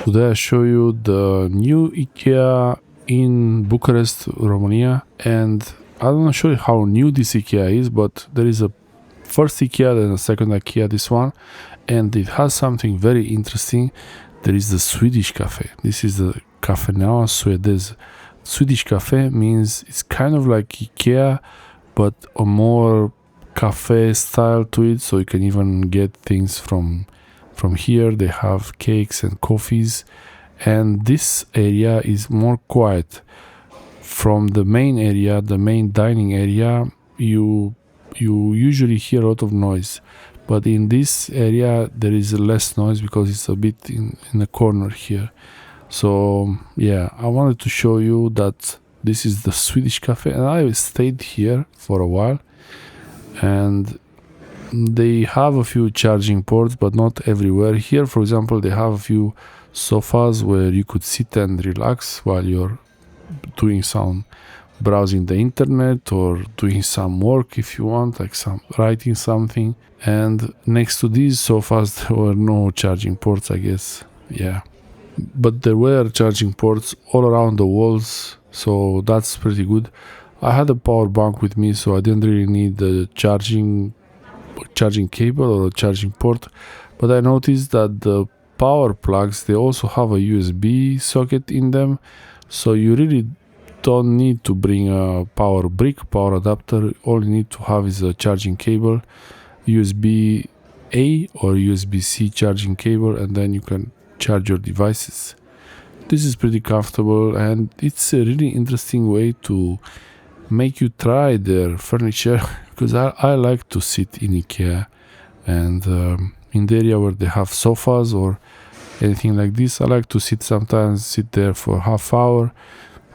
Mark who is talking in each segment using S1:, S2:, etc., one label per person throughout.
S1: Today I show you the new IKEA in Bucharest, Romania, and I don't show you how new this IKEA is, but there is a first IKEA, then a second IKEA, this one, and it has something very interesting. There is the Swedish cafe. This is the Cafeneaua Swedish. Swedish cafe means it's kind of like IKEA, but a more cafe style to it, so you can even get things from here. They have cakes and coffees, and this area is more quiet. From the main area, the main dining area, you usually hear a lot of noise, but in this area there is less noise because it's a bit in the corner here. So yeah, I wanted to show you that this is the Swedish cafe, and I stayed here for a while, and they have a few charging ports, but not everywhere. Here, for example, they have a few sofas where you could sit and relax while you're doing some browsing the internet or doing some work if you want, like some writing something. And next to these sofas there were no charging ports, I guess. Yeah, but there were charging ports all around the walls, so that's pretty good. I had a power bank with me, so I didn't really need the charging cable or a charging port, but I noticed that the power plugs, they also have a USB socket in them, so you really don't need to bring a power brick, power adapter. All you need to have is a charging cable, USB-A or USB-C charging cable, and then you can charge your devices. This is pretty comfortable, and it's a really interesting way to make you try their furniture, because I like to sit in IKEA, and in the area where they have sofas or anything like this, I like to sit there for half hour,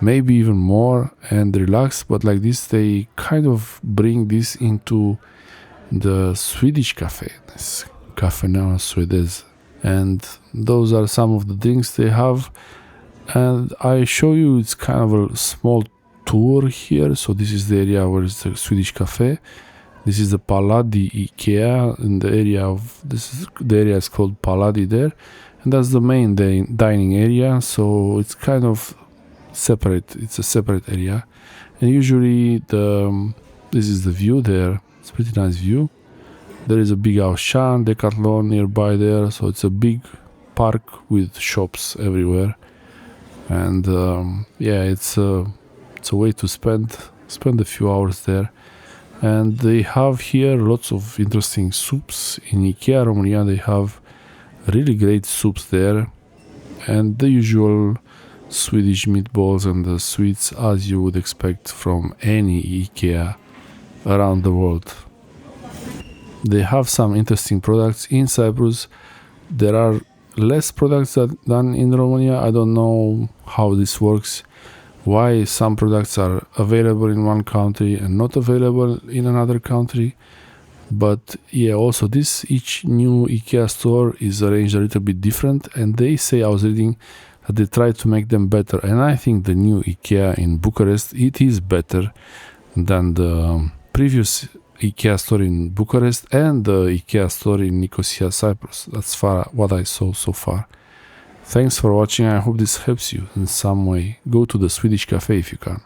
S1: maybe even more, and relax. But like this, they kind of bring this into the Swedish cafe, this Cafeneaua Swedish, and those are some of the drinks they have. And I show you, it's kind of a small tour here. So this is the area where it's the Swedish cafe. This is the Paladi IKEA in the area of the area is called Paladi there, and that's the main dining area. So it's kind of separate. It's a separate area, and usually this is the view there. It's a pretty nice view. There is a big Auchan, Decathlon nearby there, so it's a big park with shops everywhere, and yeah, it's a way to spend a few hours there. And they have here lots of interesting soups. In IKEA Romania they have really great soups there, and the usual Swedish meatballs and the sweets as you would expect from any IKEA around the world. They have some interesting products in Cyprus. There are less products than in Romania. I don't know how this works, why some products are available in one country and not available in another country. But yeah, also each new IKEA store is arranged a little bit different, and they say, I was reading, that they try to make them better, and I think the new IKEA in Bucharest, it is better than the previous IKEA store in Bucharest and the IKEA store in Nicosia, Cyprus. That's what I saw so far. Thanks for watching. I hope this helps you in some way. Go to the Swedish cafe if you can.